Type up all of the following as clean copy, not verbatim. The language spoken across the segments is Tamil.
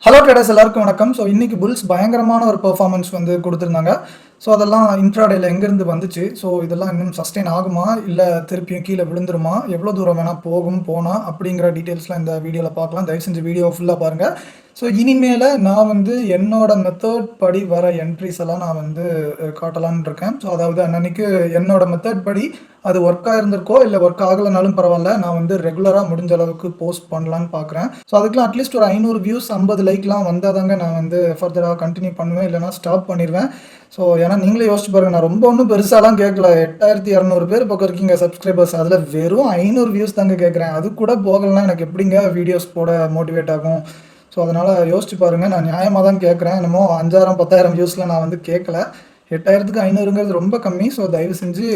ஹலோ ட்ரேடர்ஸ் எல்லாருக்கும் வணக்கம். ஸோ இன்னைக்கு புல்ஸ் பயங்கரமான ஒரு பெர்ஃபார்மன்ஸ் வந்து கொடுத்துருந்தாங்க. ஸோ அதெல்லாம் இன்ட்ராடேல எங்கேருந்து வந்துச்சு, ஸோ இதெல்லாம் இன்னும் சஸ்டெயின் ஆகுமா, இல்லை திருப்பியும் கீழே விழுந்துருமா, எவ்வளோ தூரம் வேணால் போனா அப்படிங்கிற டீட்டெயில்ஸ்லாம் இந்த வீடியோவில் பார்க்கலாம். தயவு செஞ்சு வீடியோ ஃபுல்லாக பாருங்கள். ஸோ இனிமேல் நான் வந்து என்னோட மெத்தட் படி வர என்ட்ரிஸ் எல்லாம் நான் வந்து காட்டலான்னு இருக்கேன். ஸோ அதாவது அன்னன்னைக்கு என்னோட மெத்தட் படி அது ஒர்க் ஆகிருந்திருக்கோ இல்லை ஒர்க் ஆகலைனாலும் பரவாயில்ல, நான் வந்து ரெகுலராக முடிஞ்ச அளவுக்கு போஸ்ட் பண்ணலான்னு பார்க்குறேன். ஸோ அதுக்கெலாம் அட்லீஸ்ட் ஒரு 500 வியூஸ் 50 லைக்லாம் வந்தால் தாங்க நான் வந்து ஃபர்தராக கண்டினியூ பண்ணுவேன், இல்லைனா ஸ்டாப் பண்ணிடுவேன். ஸோ ஏன்னா நீங்களே யோசிச்சு பாருங்கள், நான் ரொம்ப ஒன்றும் பெருசாலாம் கேட்கல. 8200 பேர் பக்கம் இருக்கீங்க சப்ஸ்கிரைபர்ஸ், அதில் வெறும் 500 வியூஸ் தாங்க கேட்குறேன். அது கூட போகலன்னா எனக்கு எப்படிங்க வீடியோஸ் போட மோட்டிவேட் ஆகும்? ஸோ அதனால் யோசிச்சு பாருங்கள், நான் நியாயமாக தான் கேட்குறேன். என்னமோ 5000 10,000 வியூஸில் நான் வந்து கேட்கல. 8000க்கு 500ங்கிறது ரொம்ப கம்மி. ஸோ தயவு செஞ்சு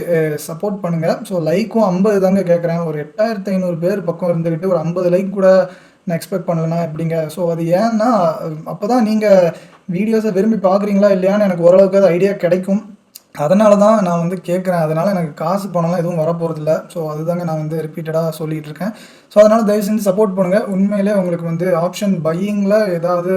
சப்போர்ட் பண்ணுங்கள். ஸோ லைக்கும் 50 தாங்க கேட்குறேன். ஒரு 8500 பேர் பக்கம் இருந்துக்கிட்டு ஒரு 50 லைக் கூட நான் எக்ஸ்பெக்ட் பண்ணலன்னா எப்படிங்க? ஸோ அது ஏன்னா அப்போ தான் நீங்கள் வீடியோஸை விரும்பி பார்க்குறீங்களா இல்லையான்னு எனக்கு ஓரளவுக்கு அது ஐடியா கிடைக்கும். அதனால தான் நான் வந்து கேட்குறேன். அதனால் எனக்கு காசு பணம்லாம் எதுவும் வரப்போகிறதில்ல. ஸோ அதுதாங்க நான் வந்து ரிப்பீட்டடாக சொல்லிகிட்டு இருக்கேன். ஸோ அதனால் தயவு செஞ்சு சப்போர்ட் பண்ணுங்கள். உண்மையிலே உங்களுக்கு வந்து ஆப்ஷன் பையிங்கில் ஏதாவது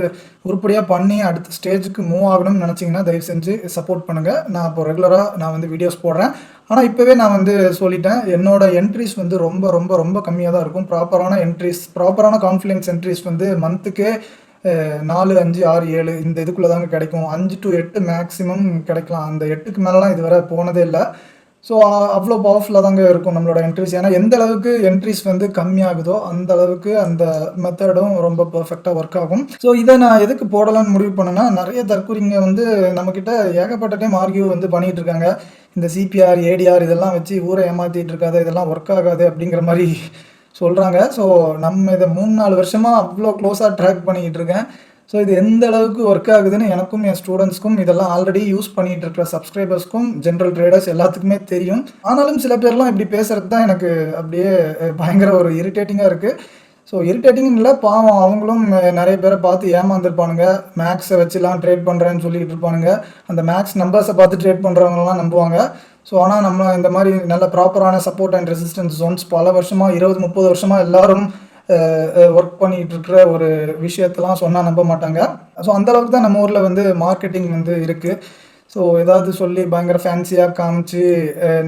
உருப்படியாக பண்ணி அடுத்த ஸ்டேஜுக்கு மூவ் ஆகணும்னு நினச்சிங்கன்னா தயவு செஞ்சு சப்போர்ட் பண்ணுங்கள். நான் இப்போ ரெகுலராக நான் வந்து வீடியோஸ் போடுறேன். ஆனால் இப்போவே நான் வந்து சொல்லிட்டேன், என்னோடய என்ட்ரிஸ் வந்து ரொம்ப ரொம்ப ரொம்ப கம்மியாக தான் இருக்கும். ப்ராப்பரான கான்ஃபிடன்ஸ் என்ட்ரிஸ் வந்து மந்த்துக்கே 4, 5, 6, 7 இந்த இதுக்குள்ளே தாங்க கிடைக்கும். 5 to 8 மேக்ஸிமம் கிடைக்கலாம். அந்த 8க்கு மேலாம் இதுவரை போனதே இல்லை. ஸோ அவ்வளோ பவர்ஃபுல்லாக தாங்க இருக்கும் நம்மளோட என்ட்ரிஸ். ஏன்னா எந்த அளவுக்கு என்ட்ரிஸ் வந்து கம்மியாகுதோ அந்த அளவுக்கு அந்த மெத்தடும் ரொம்ப பர்ஃபெக்டாக ஒர்க் ஆகும். ஸோ இதை நான் எதுக்கு போடலான்னு முடிவு பண்ணேன்னா, நிறைய தற்கூரிங்க வந்து நம்மக்கிட்ட ஏகப்பட்ட டைம் ஆர்கியூ வந்து பண்ணிகிட்டு இருக்காங்க. இந்த சிபிஆர், ஏடிஆர் இதெல்லாம் வச்சு ஊரை ஏமாற்றிட்டு இருக்காது, இதெல்லாம் ஒர்க் ஆகாது அப்படிங்கிற மாதிரி சொல்கிறாங்க. ஸோ நம்ம இதை 3-4 வருஷமாக அவ்வளோ க்ளோஸாக ட்ராக் பண்ணிக்கிட்டு இருக்கேன். ஸோ இது எந்த அளவுக்கு ஒர்க் ஆகுதுன்னு எனக்கும் என் ஸ்டூடெண்ட்ஸ்க்கும் இதெல்லாம் ஆல்ரெடி யூஸ் பண்ணிகிட்டு இருக்கிற சப்ஸ்கிரைபர்ஸ்க்கும் ஜென்ரல் ட்ரேடர்ஸ் எல்லாத்துக்குமே தெரியும். ஆனாலும் சில பேர்லாம் இப்படி பேசுகிறது தான் எனக்கு அப்படியே பயங்கர ஒரு இரிட்டேட்டிங்காக இருக்குது. ஸோ இரிட்டேட்டிங் இல்லை, பாவம் அவங்களும் நிறைய பேரை பார்த்து ஏமாந்துருப்பானுங்க. மேக்ஸை வச்சுலாம் ட்ரேட் பண்ணுறேன்னு சொல்லிகிட்டு இருப்பானுங்க. அந்த மேக்ஸ் நம்பர்ஸை பார்த்து ட்ரேட் பண்ணுறவங்கலாம் நம்புவாங்க. ஸோ ஆனால் நம்ம இந்த மாதிரி நல்ல ப்ராப்பரான சப்போர்ட் அண்ட் ரெசிஸ்டன்ஸ் ஜோன்ஸ் பல வருஷமாக 20-30 வருஷமாக எல்லாரும் ஒர்க் பண்ணிகிட்டு இருக்கிற ஒரு விஷயத்தெல்லாம் சொன்னால் நம்ப மாட்டாங்க. ஸோ அந்தளவுக்கு தான் நம்ம ஊரில் வந்து மார்க்கெட்டிங் வந்து இருக்குது. ஸோ ஏதாவது சொல்லி பயங்கர ஃபேன்சியாக காமிச்சு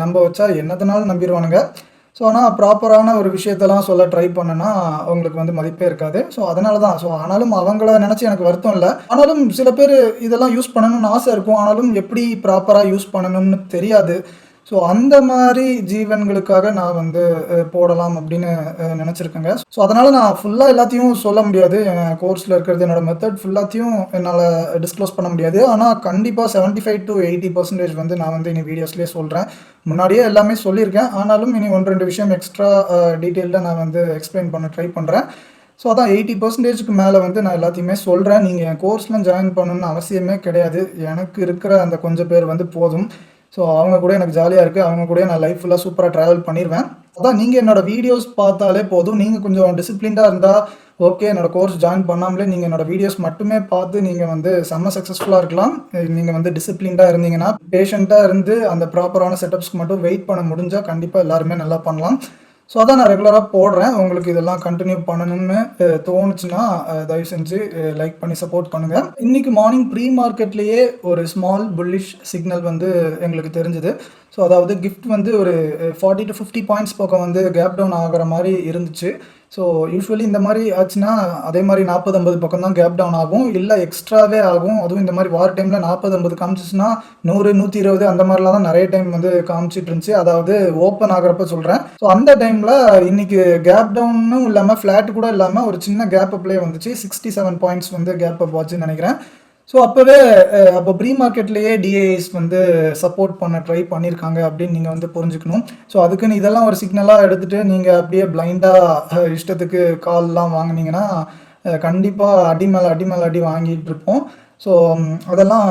நம்ப வச்சா என்னத்தினாலும் நம்பிடுவானுங்க. ஸோ ஆனால் ப்ராப்பரான ஒரு விஷயத்தெல்லாம் சொல்ல ட்ரை பண்ணனா அவங்களுக்கு வந்து மதிப்பே இருக்காது. ஸோ அதனால தான். ஸோ ஆனாலும் அவங்கள நினச்சி எனக்கு வருத்தம் இல்லை. ஆனாலும் சில பேர் இதெல்லாம் யூஸ் பண்ணணும்னு ஆசை இருக்கும். ஆனாலும் எப்படி ப்ராப்பராக யூஸ் பண்ணணும்னு தெரியாது. ஸோ அந்த மாதிரி ஜீவன்களுக்காக நான் வந்து போடலாம் அப்படின்னு நினச்சிருக்கேங்க. ஸோ அதனால் நான் ஃபுல்லாக எல்லாத்தையும் சொல்ல முடியாது. என் கோர்ஸில் இருக்கிறது என்னோடய மெத்தட் ஃபுல்லாத்தையும் என்னால் டிஸ்க்ளோஸ் பண்ண முடியாது. ஆனால் கண்டிப்பாக 75 to 80% வந்து நான் வந்து இனி வீடியோஸ்லேயே சொல்கிறேன். முன்னாடியே எல்லாமே சொல்லியிருக்கேன். ஆனாலும் இனி 1-2 விஷயம் எக்ஸ்ட்ரா டீட்டெயில்டாக நான் வந்து எக்ஸ்பிளைன் பண்ண ட்ரை பண்ணுறேன். ஸோ அதான் 80%க்கு மேலே வந்து நான் எல்லாத்தையுமே சொல்கிறேன். நீங்கள் என் கோர்ஸ்லாம் ஜாயின் பண்ணணும்னு அவசியமே கிடையாது. எனக்கு இருக்கிற அந்த கொஞ்சம் பேர் வந்து போதும். ஸோ அவங்க கூட எனக்கு ஜாலியாக இருக்குது. அவங்க கூட நான் லைஃப் ஃபுல்லாக சூப்பராக ட்ராவல் பண்ணிடுவேன். அதான் நீங்கள் என்னோடய வீடியோஸ் பார்த்தாலே போதும். நீங்கள் கொஞ்சம் டிசிப்ளின்டாக இருந்தால் ஓகே, என்னோடய கோர்ஸ் ஜாயின் பண்ணாமலே நீங்கள் என்னோடய வீடியோஸ் மட்டுமே பார்த்து நீங்கள் வந்து செம்ம சக்ஸஸ்ஃபுல்லாக இருக்கலாம். நீங்கள் வந்து டிசிப்ளின்டாக இருந்தீங்கன்னா, பேஷண்ட்டாக இருந்து அந்த ப்ராப்பரான செட்டப்ஸ்க்கு மட்டும் வெயிட் பண்ண முடிஞ்சால் கண்டிப்பாக எல்லாருமே நல்லா பண்ணலாம். ஸோ அதான் நான் ரெகுலராக போடுறேன். உங்களுக்கு இதெல்லாம் கண்டினியூ பண்ணணும்னு தோணுச்சுன்னா தயவு செஞ்சு லைக் பண்ணி சப்போர்ட் பண்ணுங்கள். இன்றைக்கி மார்னிங் ப்ரீ மார்க்கெட்லேயே ஒரு ஸ்மால் புல்லிஷ் சிக்னல் வந்து எங்களுக்கு தெரிஞ்சுது. ஸோ அதாவது கிஃப்ட் வந்து ஒரு 40 to 50 பாயிண்ட்ஸ் பக்கம் வந்து கேப் டவுன் ஆகிற மாதிரி இருந்துச்சு. ஸோ யூஸ்வலி இந்த மாதிரி ஆச்சுன்னா அதே மாதிரி 40-50 பக்கம் தான் கேப் டவுன் ஆகும், இல்லை எக்ஸ்ட்ராவே ஆகும். அதுவும் இந்த மாதிரி வார் டைமில் 40-50 காமிச்சிச்சுன்னா 100-120 அந்த மாதிரிலாம் தான் நிறைய டைம் வந்து காமிச்சிட்டு இருந்துச்சு. அதாவது ஓப்பன் ஆகிறப்ப சொல்கிறேன். ஸோ அந்த டைமில் இன்னைக்கு கேப் டவுனும் இல்லாமல் ஃப்ளாட் கூட இல்லாமல் ஒரு சின்ன கேப் அப்லேயே வந்துச்சு. 67 பாயிண்ட்ஸ் வந்து கேப் அப் ஆச்சுன்னு நினைக்கிறேன். ஸோ அப்போ ப்ரீ மார்க்கெட்லேயே டிஏஎஸ் வந்து சப்போர்ட் பண்ண ட்ரை பண்ணியிருக்காங்க அப்படின்னு நீங்கள் வந்து புரிஞ்சுக்கணும். ஸோ அதுக்குன்னு இதெல்லாம் ஒரு சிக்னலாக எடுத்துகிட்டு நீங்கள் அப்படியே பிளைண்டாக இஷ்டத்துக்கு கால்லாம் வாங்கினீங்கன்னா கண்டிப்பாக அடி மேலே அடி வாங்கிட்டு இருப்போம். ஸோ அதெல்லாம்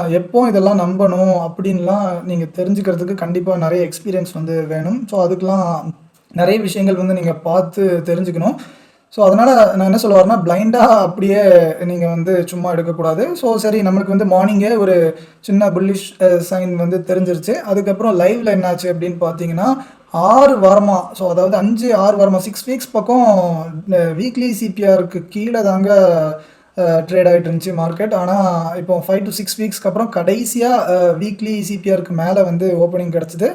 இதெல்லாம் நம்பணும் அப்படின்லாம் நீங்கள் தெரிஞ்சுக்கிறதுக்கு கண்டிப்பாக நிறைய எக்ஸ்பீரியன்ஸ் வந்து வேணும். ஸோ அதுக்கெலாம் நிறைய விஷயங்கள் வந்து நீங்கள் பார்த்து தெரிஞ்சுக்கணும். ஸோ அதனால் நான் என்ன சொல்ல வரேன்னா, பிளைண்டாக அப்படியே நீங்கள் வந்து சும்மா எடுக்கக்கூடாது. ஸோ சரி, நம்மளுக்கு வந்து மார்னிங்கே ஒரு சின்ன புல்லிஷ் சைன் வந்து தெரிஞ்சிருச்சு. அதுக்கப்புறம் லைவில் என்னாச்சு அப்படின்னு பார்த்தீங்கன்னா, 6 வாரமாக, ஸோ அதாவது 5-6 வாரமாக 6 வீக்ஸ் பக்கம் வீக்லி சிபிஆருக்கு கீழே தாங்க ட்ரேட் ஆகிட்டு இருந்துச்சு மார்க்கெட். ஆனால் இப்போ 5 to 6 வீக்ஸ்க்கு அப்புறம் கடைசியாக வீக்லி சிபிஆருக்கு மேலே வந்து ஓப்பனிங் கிடச்சிது.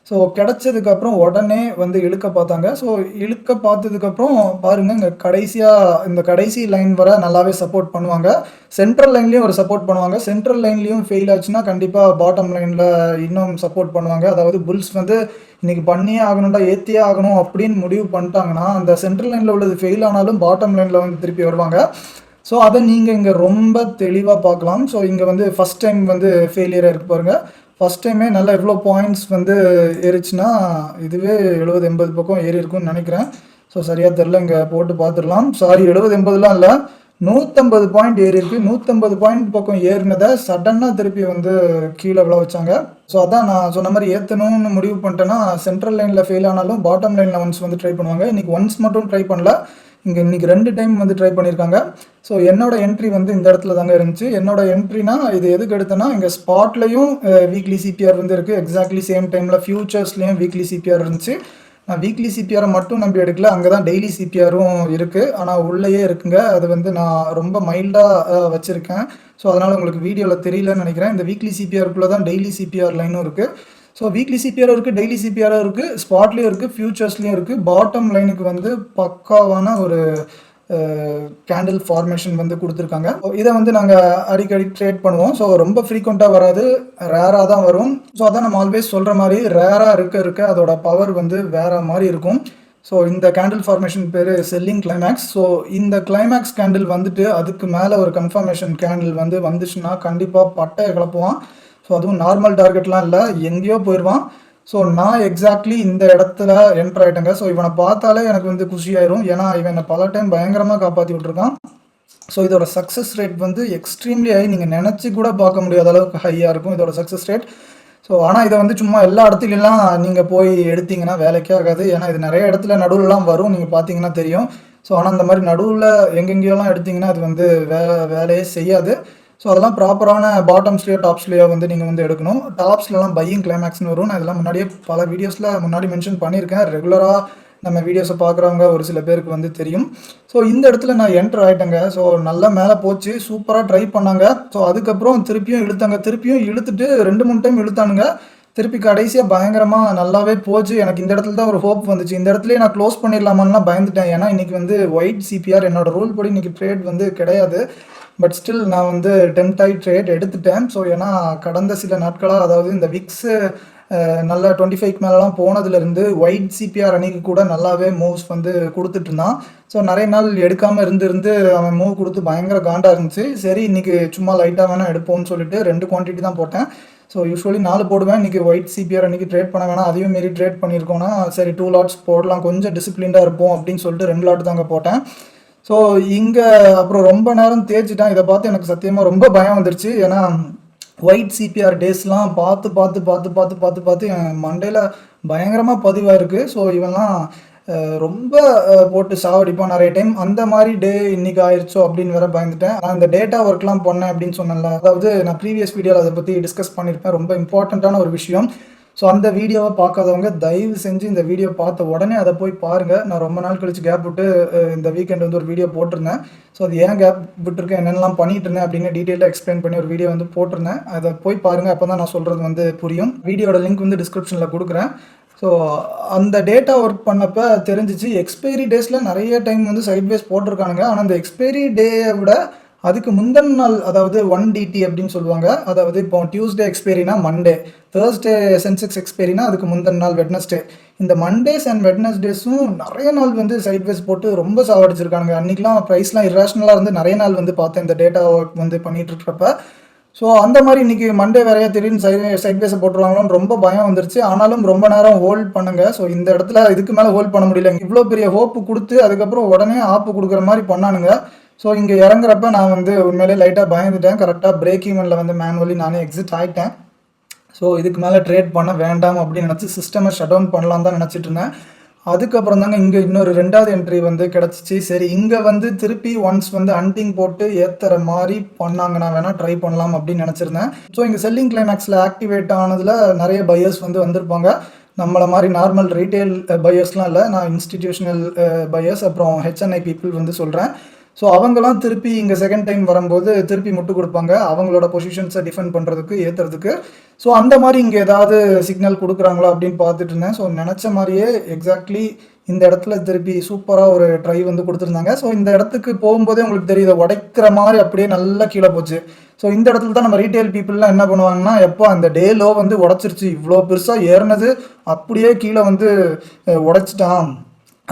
ஸோ கிடச்சதுக்கப்புறம் உடனே வந்து இழுக்க பார்த்தாங்க. ஸோ இழுக்க பார்த்ததுக்கப்புறம் பாருங்கள், இங்கே கடைசியாக இந்த கடைசி லைன் வர நல்லாவே சப்போர்ட் பண்ணுவாங்க. சென்ட்ரல் லைன்லேயும் ஒரு சப்போர்ட் பண்ணுவாங்க. சென்ட்ரல் லைன்லேயும் ஃபெயில் ஆச்சுன்னா கண்டிப்பாக பாட்டம் லைனில் இன்னும் சப்போர்ட் பண்ணுவாங்க. அதாவது புல்ஸ் வந்து இன்றைக்கி பண்ணியே ஆகணும்டா, ஏற்றியே ஆகணும் அப்படின்னு முடிவு பண்ணிட்டாங்கன்னா அந்த சென்ட்ரல் லைனில் உள்ளது ஃபெயில் ஆனாலும் பாட்டம் லைனில் வந்து திருப்பி வருவாங்க. ஸோ அதை நீங்கள் இங்கே ரொம்ப தெளிவாக பார்க்கலாம். ஸோ இங்கே வந்து ஃபஸ்ட் டைம் வந்து ஃபெயிலியராக இருக்கு பாருங்கள். ஃபஸ்ட் டைமே நல்லா எவ்வளோ பாயிண்ட்ஸ் வந்து ஏறிச்சுன்னா இதுவே 70-80 பக்கம் ஏறி இருக்கும்னு நினைக்கிறேன். ஸோ சரியாக தெரில, இங்கே போட்டு பார்த்துடலாம். சாரி, 70-80லாம் இல்லை, 150 பாயிண்ட் ஏறி இருக்கு. 150 பாயிண்ட் பக்கம் ஏறினதை சடனாக திருப்பி வந்து கீழே விழ வச்சாங்க. ஸோ அதான் நான் சொன்ன மாதிரி ஏற்றணும்னு முடிவு பண்ணிட்டேன்னா சென்ட்ரல் லைனில் ஃபெயில் ஆனாலும் பாட்டம் லைனில் ஒன்ஸ் வந்து ட்ரை பண்ணுவாங்க. இன்றைக்கி ஒன்ஸ் மட்டும் ட்ரை பண்ணல, இன்றைக்கி 2 டைம் வந்து ட்ரை பண்ணியிருக்காங்க. ஸோ என்னோட என்ட்ரி வந்து இந்த இடத்துல தாங்க இருந்துச்சு. என்னோட என்ட்ரினா இது எதுக்கு எடுத்தேன்னா, இங்கே ஸ்பாட்லையும் வீக்லி சிபிஆர் வந்து இருக்குது. எக்ஸாக்ட்லி சேம் டைமில் ஃபியூச்சர்ஸ்லேயும் வீக்லி சிபிஆர் இருந்துச்சு. நான் வீக்லி சிபிஆரை மட்டும் நம்பி எடுக்கல, அங்கே தான் டெய்லி சிபிஆரும் இருக்குது. ஆனால் உள்ளேயே இருக்குங்க, அது வந்து நான் ரொம்ப மைல்டாக வச்சுருக்கேன். ஸோ அதனால் உங்களுக்கு வீடியோவில் தெரியலன்னு நினைக்கிறேன். இந்த வீக்லி சிபிஆருக்குள்ளே தான் டெய்லி சிபிஆர் லைனும் இருக்குது. ஸோ வீக்லி சிபிஆரும் இருக்குது, டெய்லி சிபிஆரும் இருக்குது, ஸ்பாட்லேயும் இருக்குது, ஃபியூச்சர்ஸ்லேயும் இருக்குது. பாட்டம் லைனுக்கு வந்து பக்காவான ஒரு கேண்டில் ஃபார்மேஷன் வந்து கொடுத்துருக்காங்க. இதை வந்து நாங்கள் அடிக்கடி ட்ரேட் பண்ணுவோம். ஸோ ரொம்ப ஃப்ரீக்வெண்ட்டாக வராது, ரேராக தான் வரும். ஸோ அதான் நம்ம ஆல்வேஸ் சொல்கிற மாதிரி ரேராக இருக்க அதோட பவர் வந்து வேறு மாதிரி இருக்கும். ஸோ இந்த கேண்டில் ஃபார்மேஷன் பேர் செல்லிங் கிளைமேக்ஸ். ஸோ இந்த கிளைமேக்ஸ் கேண்டில் வந்துட்டு அதுக்கு மேலே ஒரு கன்ஃபர்மேஷன் கேண்டில் வந்து வந்துச்சுன்னா கண்டிப்பாக பட்டையை கிளப்புவான். ஸோ அதுவும் நார்மல் டார்கெட்லாம் இல்லை, எங்கேயோ போயிடுவான். ஸோ நான் எக்ஸாக்ட்லி இந்த இடத்துல என்டர் ஆகிட்டேங்க. ஸோ இவனை பார்த்தாலே எனக்கு வந்து குஷியாயிரும், ஏன்னா இவனை பல டைம் பயங்கரமாக காப்பாற்றி விட்ருக்கான். ஸோ இதோட சக்ஸஸ் ரேட் வந்து எக்ஸ்ட்ரீம்லி ஹை, நீங்கள் நினச்சி கூட பார்க்க முடியாத அளவுக்கு ஹையாக இருக்கும் இதோட சக்ஸஸ் ரேட். ஸோ ஆனால் இதை வந்து சும்மா எல்லா இடத்துலலாம் நீங்கள் போய் எடுத்தீங்கன்னா வேலைக்கே ஆகாது. ஏன்னா இது நிறைய இடத்துல நடுவுலலாம் வரும், நீங்கள் பார்த்தீங்கன்னா தெரியும். ஸோ ஆனால் இந்த மாதிரி நடுவில் எங்கெங்கேயோலாம் எடுத்திங்கன்னா அது வந்து வேலையே செய்யாது. ஸோ அதெல்லாம் ப்ராப்பரான பாட்டம்ஸ்லேயோ டாப்ஸ்லேயோ வந்து நீங்கள் வந்து எடுக்கணும். டாப்ஸ்லாம் பையிங் கிளைமேக்ஸ்னு வரும். நான் இதெல்லாம் முன்னாடியே பல வீடியோஸில் முன்னாடி மென்ஷன் பண்ணியிருக்கேன். ரெகுலராக நம்ம வீடியோஸை பார்க்குறவங்க ஒரு சில பேருக்கு வந்து தெரியும். ஸோ இந்த இடத்துல நான் என்டர் ஆகிட்டேங்க. ஸோ நல்லா மேலே போச்சு, சூப்பராக ட்ரை பண்ணாங்க. ஸோ அதுக்கப்புறம் திருப்பியும் இழுத்தாங்க, திருப்பியும் இழுத்துட்டு 2-3 டைம் இழுத்தானுங்க. திருப்பி கடைசியாக பயங்கரமாக நல்லாவே போச்சு. எனக்கு இந்த இடத்துல தான் ஒரு ஹோப் வந்துச்சு. இந்த இடத்துலேயே நான் க்ளோஸ் பண்ணிடலாமான்லாம் பயந்துட்டேன். ஏன்னா இன்றைக்கி வந்து ஒயிட் சிபிஆர் என்னோட ரூல் படி இன்றைக்கி ட்ரேட் வந்து கிடையாது. பட் ஸ்டில் நான் வந்து டெம்ட் ஆகி ட்ரேட் எடுத்துட்டேன். ஸோ ஏன்னா கடந்த சில நாட்களாக, அதாவது இந்த விக்ஸு நல்லா 25 மேலெலாம் போனதுலேருந்து ஒயிட் சிபிஆர் அன்னைக்கு கூட நல்லாவே மூவ்ஸ் வந்து கொடுத்துட்டு இருந்தான். ஸோ நிறைய நாள் எடுக்காமல் இருந்து அவன் மூவ் கொடுத்து பயங்கர காண்டாக இருந்துச்சு. சரி, இன்றைக்கி சும்மா லைட்டாக வேணால் எடுப்போம்னு சொல்லிட்டு 2 குவான்டிட்டி தான் போட்டேன். ஸோ யூஸ்வலி 4 போடுவேன். இன்றைக்கி ஒயிட் சிபிஆர் அன்றைக்கி ட்ரேட் பண்ண வேணாம், அதையும் மீறி ட்ரேட் பண்ணியிருக்கோன்னா சரி 2 லாட்ஸ் போடலாம், கொஞ்சம் டிசிப்ளின்டாக இருப்போம் அப்படின்னு சொல்லிட்டு 2 லாட் தாங்க போட்டேன். ஸோ இங்கே அப்புறம் ரொம்ப நேரம் தேய்ச்சிட்டான். இதை பார்த்து எனக்கு சத்தியமாக ரொம்ப பயம் வந்துருச்சு. ஏன்னா ஒயிட் சிபிஆர் டேஸ்லாம் பார்த்து என் மண்டையில் பயங்கரமாக பதிவாக இருக்குது. ஸோ இவன்லாம் ரொம்ப போட்டு சாவடிப்பான் நிறைய டைம். அந்த மாதிரி டே இன்னைக்கு ஆயிடுச்சோ அப்படின்னு வேற பயந்துட்டேன். நான் இந்த டேட்டா ஒர்க்லாம் பண்ணேன் அப்படின்னு சொன்னேன்ல, அதாவது நான் ப்ரீவியஸ் வீடியோவில் அதை பற்றி டிஸ்கஸ் பண்ணியிருப்பேன். ரொம்ப இம்பார்ட்டண்ட்டான ஒரு விஷயம். ஸோ அந்த வீடியோவை பார்க்காதவங்க தயவு செஞ்சு இந்த வீடியோ பார்த்த உடனே அதை போய் பாருங்கள். நான் ரொம்ப நாள் கழிச்சு கேப் விட்டு இந்த வீக்கெண்ட் வந்து ஒரு வீடியோ போட்டிருந்தேன். ஸோ அது ஏன் கேப் விட்டுருக்கேன், என்னென்னலாம் பண்ணிட்டு இருந்தேன் அப்படின்னு டீட்டெயிலாக எக்ஸ்பிளைன் பண்ணி ஒரு வீடியோ வந்து போட்டிருந்தேன். அதை போய் பாருங்கள், அப்போ தான் நான் சொல்கிறது வந்து புரியும். வீடியோட லிங்க் வந்து டிஸ்கிரிப்ஷனில் கொடுக்குறேன். ஸோ அந்த டேட்டா ஒர்க் பண்ணப்போ தெரிஞ்சிச்சு, எக்ஸ்பைரி டேஸில் நிறைய டைம் வந்து சைட்வேஸ் போட்டிருக்கானுங்க. ஆனால் அந்த எக்ஸ்பைரி டேயை விட அதுக்கு முந்தின நாள், அதாவது 1DT அப்படின்னு சொல்லுவாங்க. அதாவது இப்போ டியூஸ்டே எக்ஸ்பைரினா மண்டே, தேர்ஸ்டே சென்செக்ஸ் எக்ஸ்பைரினா அதுக்கு முந்தின நாள் வெட்னஸ்டே. இந்த மண்டேஸ் அண்ட் வெட்னஸ்டேஸும் நிறைய நாள் வந்து சைட்வேஸ் போட்டு ரொம்ப சாவடிச்சிருக்காங்க. அன்றைக்கெலாம் ப்ரைஸ்லாம் இர்ரேஷனலாக இருந்து நிறைய நாள் வந்து பார்த்தேன் இந்த டேட்டா ஒர்க் வந்து பண்ணிகிட்டு இருக்கிறப்ப. ஸோ அந்த மாதிரி இன்றைக்கி மண்டே வேறையா திடீர்னு சைட்வேஸை போட்டுருவாங்களோன்னு ரொம்ப பயம் வந்துருச்சு. ஆனாலும் ரொம்ப நேரம் ஹோல்ட் பண்ணுங்க. ஸோ இந்த இடத்துல இதுக்கு மேலே ஹோல்ட் பண்ண முடியல. இவ்வளோ பெரிய ஹோப்பு கொடுத்து அதுக்கப்புறம் உடனே ஆப்பு கொடுக்குற மாதிரி பண்ணானுங்க. ஸோ இங்கே இறங்குறப்ப நான் வந்து உண்மையிலே லைட்டாக பயந்துட்டேன். கரெக்டாக பிரேக் ஈவனில் வந்து மேனுவலி நானே எக்ஸிட் ஆகிட்டேன். ஸோ இதுக்கு மேலே ட்ரேட் பண்ண வேண்டாம் அப்படின்னு நினச்சி சிஸ்டமை ஷட் டவுன் பண்ணலாம் தான் நினச்சிட்டு இருந்தேன். அதுக்கப்புறம் தாங்க இங்கே இன்னொரு 2வது என்ட்ரி வந்து கிடச்சிச்சு. சரி, இங்கே வந்து திருப்பி ஒன்ஸ் வந்து ஹண்டிங் போட்டு ஏற்றுற மாதிரி பண்ணாங்க, நான் வேணால் ட்ரை பண்ணலாம் அப்படின்னு நினச்சிருந்தேன். ஸோ இங்கே செல்லிங் கிளைமேக்ஸில் ஆக்டிவேட் ஆனதில் நிறைய பையர்ஸ் வந்து வந்திருப்பாங்க. நம்மளை மாதிரி நார்மல் ரீட்டைல் பையர்ஸ்லாம் இல்லை, நான் இன்ஸ்டிடியூஷனல் பையர்ஸ் அப்புறம் HNI பீப்புள் வந்து சொல்கிறேன். ஸோ அவங்கலாம் திருப்பி இங்கே செகண்ட் டைம் வரும்போது திருப்பி முட்டு கொடுப்பாங்க அவங்களோட பொசிஷன்ஸை டிஃபெண்ட் பண்ணுறதுக்கு ஏற்றுறதுக்கு. ஸோ அந்த மாதிரி இங்கே ஏதாவது சிக்னல் கொடுக்குறாங்களா அப்படின்னு பார்த்துட்டு இருந்தேன். ஸோ நினச்ச மாதிரியே எக்ஸாக்ட்லி இந்த இடத்துல திருப்பி சூப்பராக ஒரு ட்ரை வந்து கொடுத்துருந்தாங்க. ஸோ இந்த இடத்துக்கு போகும்போதே உங்களுக்கு தெரியுது உடைக்கிற மாதிரி அப்படியே நல்லா கீழே போச்சு. ஸோ இந்த இடத்துல தான் நம்ம ரீட்டைல் பீப்புளெலாம் என்ன பண்ணுவாங்கன்னா, எப்போ அந்த டே லோ வந்து உடச்சிருச்சு, இவ்வளோ பெருசாக ஏறினது அப்படியே கீழே வந்து உடைச்சிட்டான்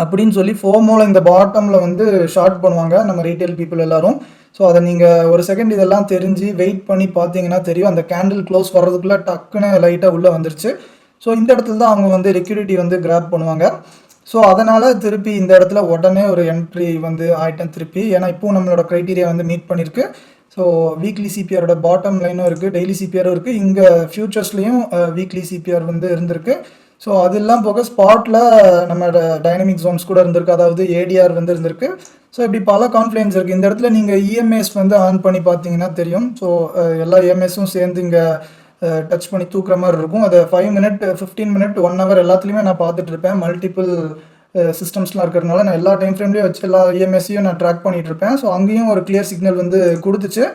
அப்படின்னு சொல்லி ஃபோமோவில் இந்த பாட்டமில் வந்து ஷார்ட் பண்ணுவாங்க நம்ம ரீட்டைல் பீப்புள் எல்லாரும். ஸோ அதை நீங்கள் ஒரு செகண்ட் இதெல்லாம் தெரிஞ்சு வெயிட் பண்ணி பார்த்தீங்கன்னா தெரியும், அந்த கேண்டில் க்ளோஸ் வர்றதுக்குள்ளே டக்குன்னு லைட்டாக உள்ளே வந்துருச்சு. ஸோ இந்த இடத்துல தான் அவங்க வந்து லிக்விடிட்டி வந்து கிராப் பண்ணுவாங்க. ஸோ அதனால் திருப்பி இந்த இடத்துல உடனே ஒரு என்ட்ரி வந்து ஆகிட்டேன் திருப்பி. ஏன்னா இப்போவும் நம்மளோட க்ரைட்டீரியா வந்து மீட் பண்ணியிருக்கு. ஸோ வீக்லி சிபிஆரோட பாட்டம் லைனும் இருக்குது, டெய்லி சிபிஆரும் இருக்குது, இங்கே ஃபியூச்சர்ஸ்லேயும் வீக்லி சிபிஆர் வந்து இருந்திருக்கு. ஸோ அதெல்லாம் போக ஸ்பாட்டில் நம்மளோட டைனமிக் ஜோன்ஸ் கூட இருந்திருக்கு, அதாவது ஏடிஆர் வந்து இருந்திருக்கு. ஸோ இப்படி பல கான்ஃப்ளூயன்ஸ் இருக்குது. இந்த இடத்துல நீங்கள் இஎம்ஏஸ் வந்து ஆன் பண்ணி பார்த்தீங்கன்னா தெரியும். ஸோ எல்லா இஎம்ஏஸும் சேர்ந்து இங்கே டச் பண்ணி தூக்குற மாதிரி இருக்கும். அதை 5 மினிட் 15 மினிட் 1 ஹவர் எல்லாத்துலேயுமே நான் பார்த்துட்டு இருப்பேன். மல்டிபிள் சிஸ்டம்ஸ்லாம் இருக்கிறதுனால நான் எல்லா டைம் ஃப்ரேம்லேயும் வச்சு எல்லா இஎம்எஸ்ஸையும் நான் ட்ராக் பண்ணிகிட்டு இருப்பேன். ஸோ அங்கேயும் ஒரு கிளியர் சிக்னல் வந்து கொடுத்துச்சு.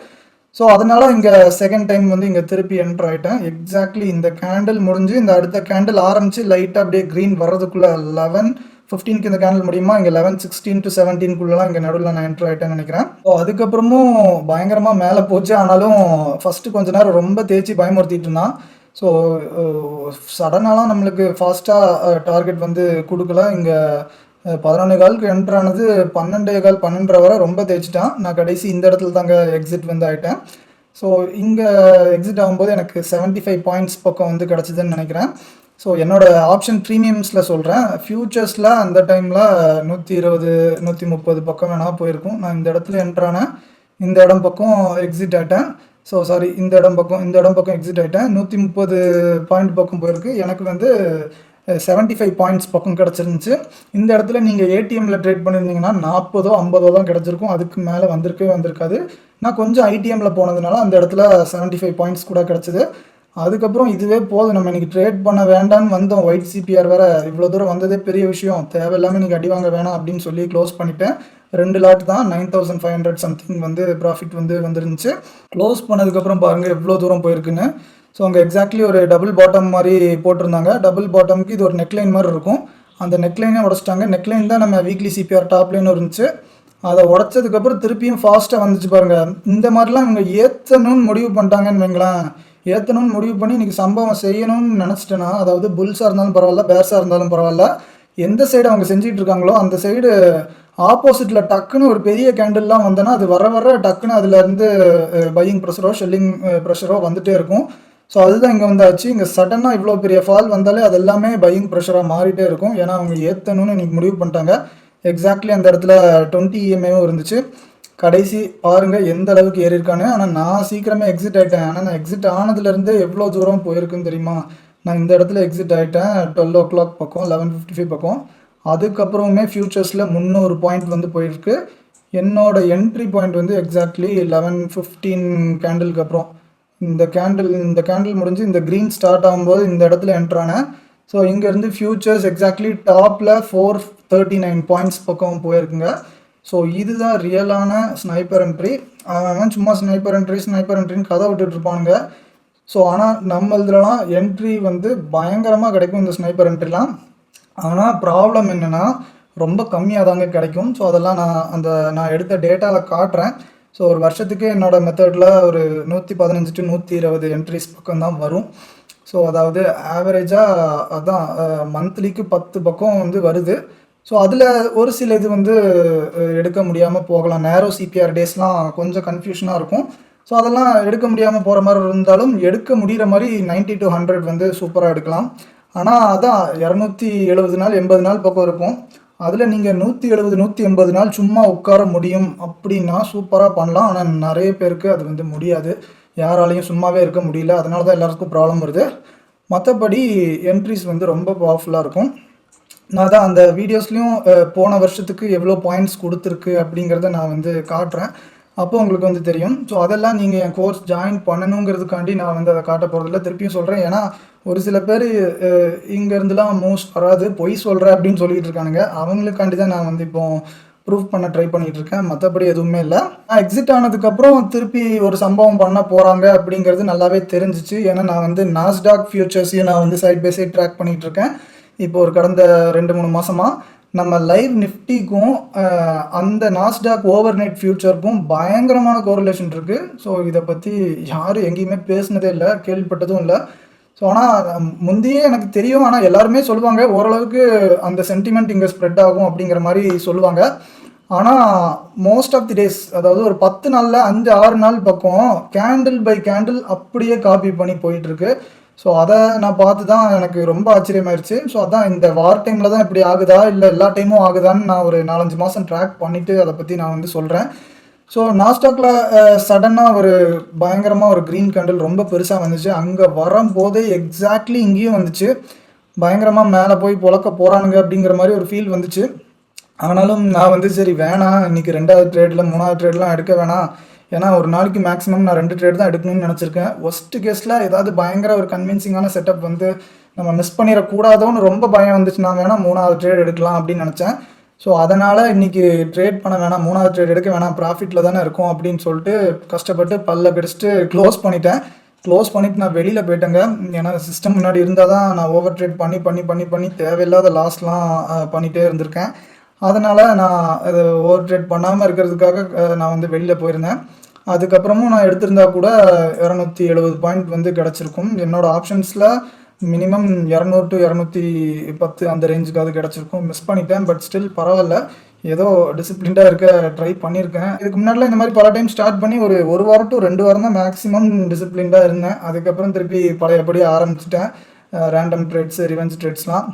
ஸோ அதனால் இங்கே செகண்ட் டைம் வந்து இங்கே திருப்பி என்ட்ரு ஆகிட்டேன். எக்ஸாக்ட்லி இந்த கேண்டில் முடிஞ்சு இந்த அடுத்த கேண்டில் ஆரம்பித்து லைட்டாக அப்படியே க்ரீன் வர்றதுக்குள்ளே 11:15க்கு இந்த கேண்டில் முடியுமா, இங்கே 11:16 to 17க்குள்ளலாம் இங்கே நடுவில் நான் என்ட்ரு ஆகிட்டேன்னு நினைக்கிறேன். ஸோ அதுக்கப்புறமும் பயங்கரமாக மேலே போச்சு. ஆனாலும் ஃபஸ்ட்டு கொஞ்ச நேரம் ரொம்ப தேய்ச்சி பயமுறுத்திட்டு இருந்தான். ஸோ சடனாலாம் நம்மளுக்கு ஃபாஸ்ட்டாக டார்கெட் வந்து கொடுக்கல. இங்கே 11:15க்கு என்ட்ரானது 12:15 12:30 வரை ரொம்ப தேய்ச்சிட்டான். நான் கடைசி இந்த இடத்துல தாங்க எக்ஸிட் வந்து ஆகிட்டேன். ஸோ இங்கே எக்ஸிட் ஆகும்போது எனக்கு 75 பாயிண்ட்ஸ் பக்கம் வந்து கிடச்சிதுன்னு நினைக்கிறேன். ஸோ என்னோடய ஆப்ஷன் ப்ரீமியம்ஸில் சொல்கிறேன். ஃப்யூச்சர்ஸில் அந்த டைமில் 120 130 பக்கம் வேணால் போயிருக்கும். நான் இந்த இடத்துல என்ட்ரானேன், இந்த இடம் பக்கம் எக்ஸிட் ஆகிட்டேன். ஸோ சாரி, இந்த இடம் பக்கம் எக்ஸிட் ஆகிட்டேன். 130 பாயிண்ட் பக்கம் போயிருக்கு. எனக்கு வந்து 75 பாயிண்ட்ஸ் பக்கம் கிடச்சிருந்துச்சு. இந்த இடத்துல நீங்கள் ஏடிஎம்மில் ட்ரேட் பண்ணியிருந்தீங்கன்னா 40 50 தான் கிடச்சிருக்கும், அதுக்கு மேலே வந்திருக்காது. நான் கொஞ்சம் ஐடிஎம்மில் போனதுனால அந்த இடத்துல 75 பாயிண்ட்ஸ் கூட கிடச்சிது. அதுக்கப்புறம் இதுவே போதும், நம்ம இன்றைக்கி ட்ரேட் பண்ண வேண்டான்னு வந்தோம். ஒயிட் சிபிஆர் வேறு இவ்வளோ தூரம் வந்ததே பெரிய விஷயம், தேவையில்லாமல் நீங்கள் அடி வாங்க வேணாம் அப்படின்னு சொல்லி க்ளோஸ் பண்ணிட்டேன். 2 லாட் தான் 9500 சம்திங் வந்து ப்ராஃபிட் வந்து வந்துருந்துச்சு. க்ளோஸ் பண்ணதுக்கப்புறம் பாருங்கள் எவ்வளோ தூரம் போயிருக்குன்னு. ஸோ அங்கே எக்ஸாக்ட்லி ஒரு டபுள் பாட்டம் மாதிரி போட்டிருந்தாங்க. டபுள் பாட்டமுக்கு இது ஒரு நெக்லைன் மாதிரி இருக்கும். அந்த நெக்லைனே உடச்சிட்டாங்க. நெக்லைன் தான் நம்ம வீக்லி சிபிஆர் டாப் லைனும் இருந்துச்சு. அதை உடச்சதுக்கப்புறம் திருப்பியும் ஃபாஸ்ட்டாக வந்துச்சு பாருங்கள். இந்த மாதிரிலாம் இவங்க ஏற்றணும்னு முடிவு பண்ணிட்டாங்கன்னு வைங்களேன். ஏற்றணும்னு முடிவு பண்ணி இன்றைக்கி சம்பவம் செய்யணும்னு நினச்சிட்டேன்னா, அதாவது புல்ஸாக இருந்தாலும் பரவாயில்ல, பேர்ஸாக இருந்தாலும் பரவாயில்ல, எந்த சைடு அவங்க செஞ்சுட்டு இருக்காங்களோ அந்த சைடு ஆப்போசிட்டில் டக்குன்னு ஒரு பெரிய கேண்டில்லாம் வந்தோன்னா அது வர டக்குன்னு அதுலேருந்து பையிங் ப்ரெஷரோ செல்லிங் ப்ரெஷரோ வந்துகிட்டே இருக்கும். ஸோ அதுதான் இங்கே வந்தாச்சு. இங்கே சடனாக இவ்வளோ பெரிய ஃபால் வந்தாலே அது எல்லாமே பையிங் ப்ரெஷராக மாறிட்டே இருக்கும். ஏன்னா அவங்க ஏற்றணும்னு இன்றைக்கி முடிவு பண்ணிட்டாங்க. எக்ஸாக்ட்லி அந்த இடத்துல 20 EMAவும் இருந்துச்சு. கடைசி பாருங்கள் எந்த அளவுக்கு ஏறியிருக்கானு. ஆனால் நான் சீக்கிரமே எக்ஸிட் ஆகிட்டேன். ஆனால் நான் எக்ஸிட் ஆனதுலேருந்து எவ்வளோ தூரம் போயிருக்குன்னு தெரியுமா? நான் இந்த இடத்துல எக்ஸிட் ஆகிட்டேன் 12 o'clock பக்கம், 11:55 பக்கம். அதுக்கப்புறமே ஃபியூச்சர்ஸில் 300 பாயிண்ட் வந்து போயிருக்கு. என்னோட என்ட்ரி பாயிண்ட் வந்து எக்ஸாக்ட்லி 11:15 கேண்டிலுக்கு அப்புறம். இந்த கேண்டில் முடிஞ்சு இந்த க்ரீன் ஸ்டார்ட் ஆகும்போது இந்த இடத்துல என்ட்ரானேன். ஸோ இங்கேருந்து ஃபியூச்சர்ஸ் எக்ஸாக்ட்லி டாப்பில் 439 பாயிண்ட்ஸ் பக்கம் போயிருக்குங்க. ஸோ இதுதான் ரியலான ஸ்னைப்பர் என்ட்ரி. அவன் சும்மா ஸ்னைப்பர் என்ட்ரின்னு கதை விட்டுட்ருப்பானுங்க. ஸோ ஆனால் நம்ம இதுலலாம் என்ட்ரி வந்து பயங்கரமாக கிடைக்கும் இந்த ஸ்னைப்பர் என்ட்ரிலாம். ஆனால் ப்ராப்ளம் என்னென்னா ரொம்ப கம்மியாக தாங்க கிடைக்கும். ஸோ அதெல்லாம் நான் எடுத்த டேட்டாவில் காட்டுறேன். ஸோ ஒரு வருஷத்துக்கு என்னோடய மெத்தடில் ஒரு 115 to 120 என்ட்ரிஸ் பக்கம் தான் வரும். ஸோ அதாவது ஆவரேஜாக அதான் மந்த்லிக்கு 10 பக்கம் வந்து வருது. ஸோ அதில் ஒரு சில இது வந்து எடுக்க முடியாமல் போகலாம். நேரோ சிபிஆர் டேஸ்லாம் கொஞ்சம் கன்ஃபியூஷனாக இருக்கும். ஸோ அதெல்லாம் எடுக்க முடியாமல் போகிற மாதிரி இருந்தாலும் எடுக்க முடிகிற மாதிரி 90 to 100 வந்து சூப்பராக எடுக்கலாம். ஆனால் அதான் 270 நாள் 80 நாள் பக்கம் இருக்கும். அதில் நீங்கள் 170 180 நாள் சும்மா உட்கார முடியும் அப்படின்னா சூப்பராக பண்ணலாம். ஆனால் நிறைய பேருக்கு அது வந்து முடியாது, யாராலையும் சும்மாவே இருக்க முடியல. அதனால தான் எல்லாருக்கும் ப்ராப்ளம் வருது. மற்றபடி என்ட்ரிஸ் வந்து ரொம்ப பவர்ஃபுல்லாக இருக்கும். நான் தான் அந்த வீடியோஸ்லேயும் போன வருஷத்துக்கு எவ்வளோ பாயிண்ட்ஸ் கொடுத்துருக்கு அப்படிங்கிறத நான் வந்து காட்டுறேன். அப்போ உங்களுக்கு வந்து தெரியும். ஸோ அதெல்லாம் நீங்கள் என் கோர்ஸ் ஜாயின் பண்ணணுங்கிறதுக்காண்டி நான் வந்து அதை காட்ட போகிறதில்ல. திருப்பியும் சொல்கிறேன், ஏன்னா ஒரு சில பேர் இங்கேருந்துலாம் மோஸ்ட் வராது, பொய் சொல்கிற அப்படின்னு சொல்லிகிட்டு இருக்கானுங்க. அவங்களுக்காண்டி தான் நான் வந்து இப்போது ப்ரூவ் பண்ண ட்ரை பண்ணிட்டு இருக்கேன். மற்றபடி எதுவுமே இல்லை. நான் எக்ஸிட் ஆனதுக்கப்புறம் திருப்பி ஒரு சம்பவம் பண்ண போகிறாங்க அப்படிங்கிறது நல்லாவே தெரிஞ்சிச்சு. ஏன்னா நான் வந்து நாஸ்டாக் ஃபியூச்சர்ஸையும் நான் வந்து சைட் பை சைட் ட்ராக் பண்ணிகிட்டு இருக்கேன். இப்போ ஒரு கடந்த 2-3 மாதமாக நம்ம லைவ் நிஃப்டிக்கும் அந்த நாஸ்டாக் ஓவர் நைட் ஃபியூச்சருக்கும் பயங்கரமான கோரிலேஷன் இருக்குது. ஸோ இதை பற்றி யாரும் எங்கேயுமே பேசினதே இல்லை, கேள்விப்பட்டதும் இல்லை. ஸோ ஆனால் முந்தையே எனக்கு தெரியும். ஆனால் எல்லாருமே சொல்லுவாங்க ஓரளவுக்கு அந்த சென்டிமெண்ட் இங்கே ஸ்ப்ரெட் ஆகும் அப்படிங்கிற மாதிரி சொல்லுவாங்க. ஆனால் மோஸ்ட் ஆஃப் தி டேஸ், அதாவது ஒரு 10 நாளில் 5-6 நாள் பக்கம் கேண்டில் பை கேண்டில் அப்படியே காப்பி பண்ணி போயிட்டுருக்கு. ஸோ அதை நான் பார்த்து தான் எனக்கு ரொம்ப ஆச்சரியமாயிருச்சு. ஸோ அதான் இந்த வார் டைமில் தான் இப்படி ஆகுதா இல்லை எல்லா டைமும் ஆகுதான்னு நான் ஒரு 4-5 மாதம் ட்ராக் பண்ணிவிட்டு அதை பற்றி நான் வந்து சொல்கிறேன். ஸோ நாஸ்டாக்ல சடனாக ஒரு பயங்கரமாக ஒரு க்ரீன் கேண்டில் ரொம்ப பெருசாக வந்துச்சு. அங்கே வரும்போதே எக்ஸாக்ட்லி இங்கேயும் வந்துச்சு. பயங்கரமாக மேலே போய் பொழக்க போகிறானுங்க அப்படிங்கிற மாதிரி ஒரு ஃபீல் வந்துச்சு. ஆனாலும் நான் வந்து சரி வேணாம், இன்றைக்கி 2வது ட்ரேடில் 3வது ட்ரேட்லாம் எடுக்க வேணாம். ஏன்னா ஒரு நாளைக்கு மேக்ஸிமம் நான் 2 ட்ரேட் தான் எடுக்கணும்னு நினச்சிருக்கேன். ஒஸ்ட் கேஸில் ஏதாவது பயங்கர ஒரு கன்வின்சிங்கான செட்டப் வந்து நம்ம மிஸ் பண்ணிடக்கூடாதோன்னு ரொம்ப பயம் வந்துச்சு. நான் வேணால் 3வது ட்ரேட் எடுக்கலாம் அப்படின்னு நினச்சேன். ஸோ அதனால் இன்றைக்கி ட்ரேட் பண்ண வேணாம், 3வது ட்ரேட் எடுக்க வேணாம், ப்ராஃபிட்டில் தானே இருக்கும் அப்படின்னு சொல்லிட்டு கஷ்டப்பட்டு பல்ல கடிச்சிட்டு க்ளோஸ் பண்ணிட்டேன். க்ளோஸ் பண்ணிவிட்டு நான் வெளியில் போயிட்டேங்க. ஏன்னா சிஸ்டம் முன்னாடி இருந்தால் தான் நான் ஓவர் ட்ரேட் பண்ணி பண்ணி பண்ணி பண்ணி தேவையில்லாத லாஸ்லாம் பண்ணிகிட்டே இருந்திருக்கேன். அதனால் நான் அது ஓவர் ட்ரேட் பண்ணாமல் இருக்கிறதுக்காக நான் வந்து வெளியில் போயிருந்தேன். அதுக்கப்புறமும் நான் எடுத்திருந்தா கூட 270 பாயிண்ட் வந்து கிடச்சிருக்கும். என்னோடய ஆப்ஷன்ஸில் மினிமம் 200 to 210 அந்த ரேஞ்சுக்காவது கிடச்சிருக்கும். மிஸ் பண்ணிட்டேன். பட் ஸ்டில் பரவாயில்ல, ஏதோ டிசிப்ளின்டாக இருக்க ட்ரை பண்ணியிருக்கேன். இதுக்கு முன்னாடிலாம் இந்த மாதிரி பல டைம் ஸ்டார்ட் பண்ணி ஒரு வாரம் to 2 வாரம் தான் மேக்ஸிமம் டிசிப்ளின்டாக இருந்தேன். அதுக்கப்புறம் திருப்பி பழையபடி ஆரம்பிச்சிட்டேன் ரேண்டம் ட்ரேட்ஸு, ரிவெஞ்ச் ட்ரேட்ஸ்லாம்.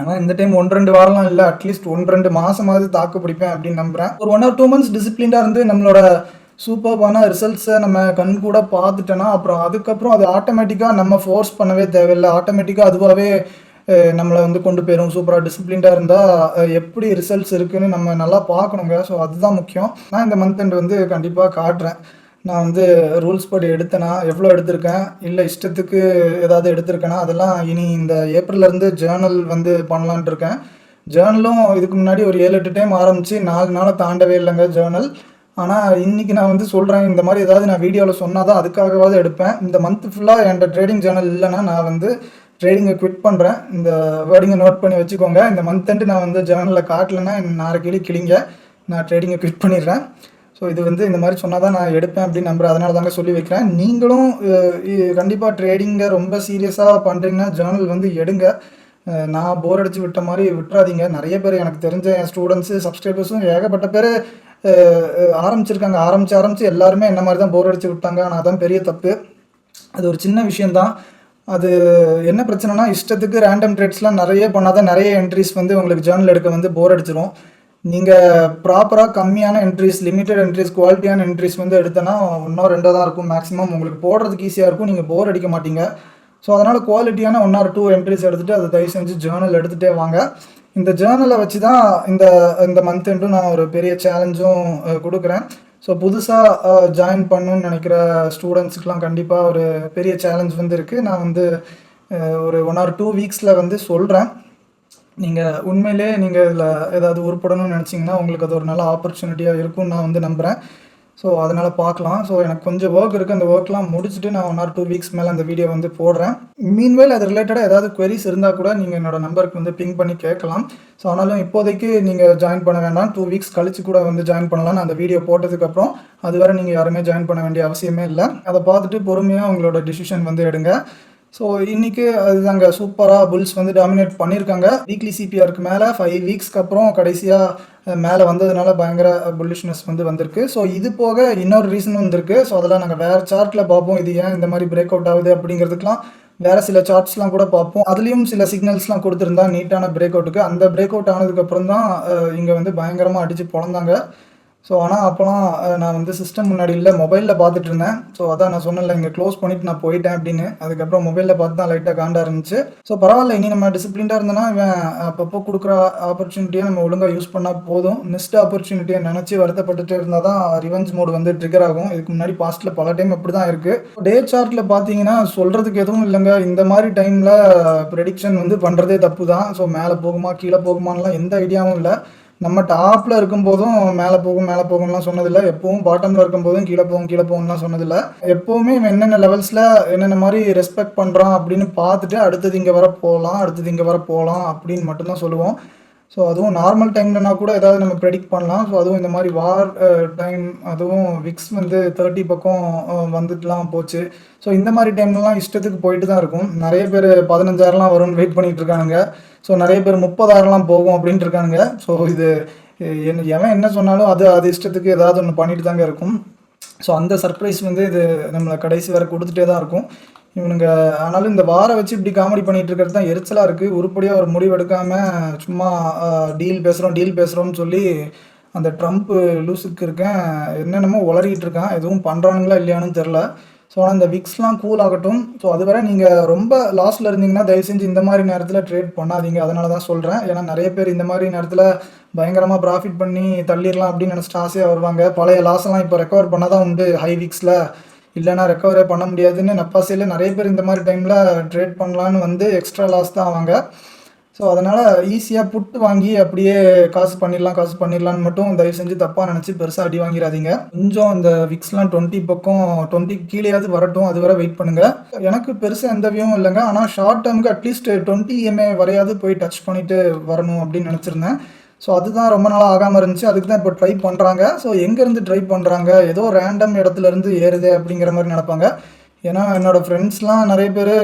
ஆனால் இந்த டைம் 1-2 வாரம்லாம் இல்லை, அட்லீஸ்ட் 1-2 மாதமாவது தாக்கு பிடிப்பேன் அப்படின்னு நம்புகிறேன். ஒரு 1 or 2 months டிசிப்ளின்டாக இருந்து நம்மளோட சூப்பர்பான ரிசல்ட்ஸை நம்ம கண் கூட பார்த்துட்டோன்னா அப்புறம் அதுக்கப்புறம் அது ஆட்டோமேட்டிக்காக நம்ம ஃபோர்ஸ் பண்ணவே தேவையில்லை. ஆட்டோமேட்டிக்காக அதுவாகவே நம்மளை வந்து கொண்டு போயிடும். சூப்பராக டிசிப்ளின்டாக இருந்தால் எப்படி ரிசல்ட்ஸ் இருக்குதுன்னு நம்ம நல்லா பார்க்கணுங்க. ஸோ அதுதான் முக்கியம். நான் இந்த மந்த் எண்ட் வந்து கண்டிப்பாக காட்டுறேன். நான் வந்து ரூல்ஸ் படி எடுத்தேனா, எவ்வளோ எடுத்திருக்கேன், இல்லை இஷ்டத்துக்கு ஏதாவது எடுத்திருக்கேனா, அதெல்லாம் இனி இந்த ஏப்ரல்லேருந்து ஜேர்னல் வந்து பண்ணலான்ட்டு இருக்கேன். ஜேர்னலும் இதுக்கு முன்னாடி ஒரு 7-8 டைம் ஆரம்பித்து 4 நாளை தாண்டவே இல்லைங்க ஜேர்னல். ஆனால் இன்றைக்கி நான் வந்து சொல்கிறேன், இந்த மாதிரி ஏதாவது நான் வீடியோவில் சொன்னால் தான் அதுக்காகவாவது எடுப்பேன். இந்த மந்த் ஃபுல்லாக என்கிட்ட ட்ரேடிங் ஜேர்னல் இல்லைன்னா நான் வந்து ட்ரேடிங்கை குவிட் பண்ணுறேன். இந்த வேர்டிங்கை நோட் பண்ணி வச்சுக்கோங்க. இந்த மந்த் எண்டு நான் வந்து ஜேர்னலில் காட்டலைன்னா நாளைக்கு கிளிங்க நான் ட்ரேடிங்கை குவிட் பண்ணிடுறேன். ஸோ இது வந்து இந்த மாதிரி சொன்னால் தான் நான் எடுப்பேன் அப்படின்னு நம்புகிறேன். அதனால தாங்க சொல்லி வைக்கிறேன். நீங்களும் கண்டிப்பாக ட்ரேடிங்கை ரொம்ப சீரியஸாக பண்ணுறீங்கன்னா ஜேர்னல் வந்து எடுங்க. நான் போர் அடித்து விட்ட மாதிரி விட்டுறாதீங்க. நிறைய பேர் எனக்கு தெரிஞ்ச என் ஸ்டூடெண்ட்ஸு, சப்ஸ்கிரைபர்ஸும் ஏகப்பட்ட பேர் ஆரம்பிச்சிருக்காங்க. ஆரம்பித்து எல்லாருமே என்ன மாதிரி தான் போர் அடித்து விட்டாங்க. ஆனால் அதான் பெரிய தப்பு. அது ஒரு சின்ன விஷயந்தான். அது என்ன பிரச்சனைனா, இஷ்டத்துக்கு ரேண்டம் ட்ரேட்ஸ்லாம் நிறைய பண்ணால் தான் நிறைய என்ட்ரிஸ் வந்து உங்களுக்கு ஜேர்னல் எடுக்க வந்து போர் அடிச்சிடும். நீங்கள் ப்ராப்பராக கம்மியான என்ட்ரிஸ், லிமிட்டட் என்ட்ரிஸ், குவாலிட்டியான என்ட்ரிஸ் வந்து எடுத்தோன்னா 1-2 தான் இருக்கும் மேக்ஸிமம். உங்களுக்கு போடுறதுக்கு ஈஸியாக இருக்கும், நீங்கள் போர் அடிக்க மாட்டீங்க. ஸோ அதனால் குவாலிட்டியான 1 or 2 என்ட்ரிஸ் எடுத்துகிட்டு அதை தயவு செஞ்சு ஜேர்னல் எடுத்துகிட்டே வாங்க. இந்த ஜேர்னலை வச்சு தான் இந்த மந்த் எண்டும் நான் ஒரு பெரிய சேலஞ்சும் கொடுக்குறேன். ஸோ புதுசாக ஜாயின் பண்ணணுன்னு நினைக்கிற ஸ்டூடெண்ட்ஸுக்கெலாம் கண்டிப்பாக ஒரு பெரிய சேலஞ்ச் வந்து இருக்குது. நான் வந்து ஒரு 1 or 2 வீக்ஸில் வந்து சொல்கிறேன். நீங்கள் உண்மையிலே நீங்கள் இதில் ஏதாவது உருப்படணும்னு நினச்சிங்கன்னா உங்களுக்கு அது ஒரு நல்ல ஆப்பர்ச்சுனிட்டியாக இருக்கும்னு நான் வந்து நம்புகிறேன். ஸோ அதனால் பார்க்கலாம். ஸோ எனக்கு கொஞ்சம் ஒர்க் இருக்குது. அந்த ஒர்க்லாம் முடிச்சுட்டு நான் 1 or 2 வீக்ஸ் மேலே அந்த வீடியோ வந்து போடுறேன். மீன்வேல் அது ரிலேட்டடாக ஏதாவது queries இருந்தால் கூட நீங்கள் என்னோடய நம்பருக்கு வந்து பிங் பண்ணி கேட்கலாம். ஸோ ஆனாலும் இப்போதைக்கு நீங்கள் ஜாயின் பண்ண வேண்டாம். 2 வீக்ஸ் கழிச்சு கூட வந்து ஜாயின் பண்ணலாம். அந்த வீடியோ போட்டதுக்கப்புறம் அதுவரை நீங்கள் யாருமே ஜாயின் பண்ண வேண்டிய அவசியமே இல்லை. அதை பார்த்துட்டு பொறுமையாக உங்களோட டிசிஷன் வந்து எடுங்க. ஸோ இன்றைக்கி அதுதாங்க, சூப்பராக புல்ஸ் வந்து டாமினேட் பண்ணியிருக்காங்க. வீக்லி சிபிஆருக்கு மேலே 5 வீக்ஸ்க்கு அப்புறம் கடைசியாக மேலே வந்ததுனால பயங்கர புல்லிஷ்னஸ் வந்து வந்திருக்கு. ஸோ இது போக இன்னொரு ரீசன் வந்திருக்கு. ஸோ அதெல்லாம் நாங்கள் வேறு சார்ட்டில் பார்ப்போம். இது ஏன் இந்த மாதிரி பிரேக் அவுட் ஆகுது அப்படிங்கிறதுக்கெலாம் வேறு சில சார்ட்ஸ்லாம் கூட பார்ப்போம். அதுலேயும் சில சிக்னல்ஸ்லாம் கொடுத்துருந்தா நீட்டான பிரேக் அவுட்டுக்கு. அந்த பிரேக் அவுட் ஆனதுக்கப்புறம் தான் இங்கே வந்து பயங்கரமாக அடித்து பொழந்தாங்க. ஸோ ஆனால் அப்போலாம் நான் வந்து சிஸ்டம் முன்னாடி இல்லை, மொபைலில் பார்த்துட்டு இருந்தேன். ஸோ அதான் நான் சொன்னேன்ல, இங்கே க்ளோஸ் பண்ணிவிட்டு நான் போயிட்டேன் அப்படின்னு. அதுக்கப்புறம் மொபைலில் பார்த்து தான் லைட்டாக காண்டா இருந்துச்சு. ஸோ பரவாயில்ல, இனி நம்ம டிசிப்ளின்டாக இருந்தோன்னா இவன் அப்பப்போ கொடுக்குற ஆப்பர்ச்சுனிட்டியை நம்ம ஒழுங்காக யூஸ் பண்ணால் போதும். மிஸ்ட் ஆப்பர்ச்சுனிட்டியை நினச்சி வருத்தப்பட்டுட்டு இருந்தால் தான் ரிவெஞ்ச் மோடு வந்து ட்ரிகர் ஆகும். இதுக்கு முன்னாடி பாஸ்ட்டில் பல டைம் அப்படி தான் இருக்குது. டே சார்ட்டில் பார்த்தீங்கன்னா சொல்கிறதுக்கு எதுவும் இல்லைங்க. இந்த மாதிரி டைமில் ப்ரெடிக்ஷன் வந்து பண்ணுறதே தப்பு தான். ஸோ மேலே போகுமா கீழே போகுமான்லாம் எந்த ஐடியாவும் இல்லை. நம்ம டாப்ல இருக்கும்போதும் மேலே போகும்லாம் சொன்னதில்ல. எப்பவும் பாட்டம்ல இருக்கும்போதும் கீழ போகும்லாம் சொன்னதில்ல. எப்பவுமே இவன் என்னென்ன லெவல்ஸ்ல என்னென்ன மாரி ரெஸ்பெக்ட் பண்றான் அப்படின்னு பார்த்துட்டு, அடுத்தது இங்க வர போலாம், அடுத்தது இங்க வர போலாம் அப்படின்னு மட்டும் தான் சொல்லுவோம். ஸோ அதுவும் நார்மல் டைம்லனா கூட ஏதாவது நம்ம ப்ரெடிக்ட் பண்ணலாம். ஸோ அதுவும் இந்த மாரி வார் டைம் அதுவும் விக்ஸ் வந்து 30 பக்கம் வந்துட்டுலாம் போச்சு. ஸோ இந்த மாரி டைம்லலாம் இஷ்டத்துக்கு போயிட்டு தான் இருக்கும். நெறைய பேரு 15,000லாம் வரும்னு வெயிட் பண்ணிட்டு இருக்கானுங்க. ஸோ நெறைய பேர் 30,000லாம் போகும் அப்படின்ட்டு இருக்கானுங்க. ஸோ இது எவன் என்ன சொன்னாலும் அது அது இஷ்டத்துக்கு ஏதாவது ஒண்ணு பண்ணிட்டு தாங்க இருக்கும். ஸோ அந்த சர்ப்ரைஸ் வந்து இது நம்மள கடைசி வரை குடுத்துட்டே தான் இருக்கும். இவனுங்க ஆனாலும் இந்த வார வச்சு இப்படி காமெடி பண்ணிட்டு இருக்கிறது தான் எரிச்சலா இருக்கு. உருப்படியா ஒரு முடிவு எடுக்காம சும்மா டீல் பேசுறோம்னு சொல்லி அந்த ட்ரம்ப் லூசுக்கு இருக்கேன் என்னென்னமோ உளறிட்டு இருக்கான். எதுவும் பண்றானுங்களா இல்லையான்னு தெரியல. ஸோ ஆனா இந்த விக்ஸ்லாம் கூல் ஆகட்டும். ஸோ அதுவரை நீங்க ரொம்ப லாஸ்ல இருந்தீங்கன்னா, தயவு செஞ்சு இந்த மாரி நேரத்தில ட்ரேட் பண்ணாதீங்க. அதனால தான் சொல்றேன். ஏன்னா நெறைய பேர் இந்த மாரி நேரத்தில பயங்கரமா ப்ராஃபிட் பண்ணி தள்ளிரலாம் அப்படின்னு நெனைச்சிட்டு ஆசையா வருவாங்க. பழைய லாஸ்லாம் இப்போ ரெக்கவர் பண்ண தான் உண்டு ஹை விக்ஸ்ல. இல்லன்னா ரெக்கவரே பண்ண முடியாதுன்னு நப்பாசையில நெறைய பேர் இந்த மாரி டைம்ல ட்ரேட் பண்ணலான்னு வந்து எக்ஸ்ட்ரா லாஸ் தான் ஆவாங்க. ஸோ அதனால ஈஸியா புட் வாங்கி அப்படியே காசு பண்ணிடலான்னு மட்டும் தயவு செஞ்சு தப்பா நெனைச்சு பெருசா அடி வாங்கிறாதீங்க. கொஞ்சம் இந்த விக்ஸ்லாம் 20 பக்கம் 20க்கு கீழயாவது வரட்டும். அதுவரை வெயிட் பண்ணுங்க. எனக்கு பெருசா எந்த வியூவும் இல்லங்க. ஆனா ஷார்ட் டெர்ம்க்கு அட்லீஸ்ட் 20 EMA வரையாவது போய் டச் பண்ணிட்டு வரணும் அப்படின்னு நெனைச்சிருந்தேன். ஸோ அதுதான் ரொம்ப நாளா ஆகாம இருந்துச்சு. அதுக்கு தான் இப்போ ட்ரை பண்றாங்க. ஸோ எங்கேருந்து ட்ரை பண்றாங்க? ஏதோ ரேண்டம் இடத்துலருந்து ஏறுதே அப்படிங்கிற மாரி நெனைப்பாங்க. ஏன்னா என்னோட ஃப்ரெண்ட்ஸ்லாம் நெறைய பேரு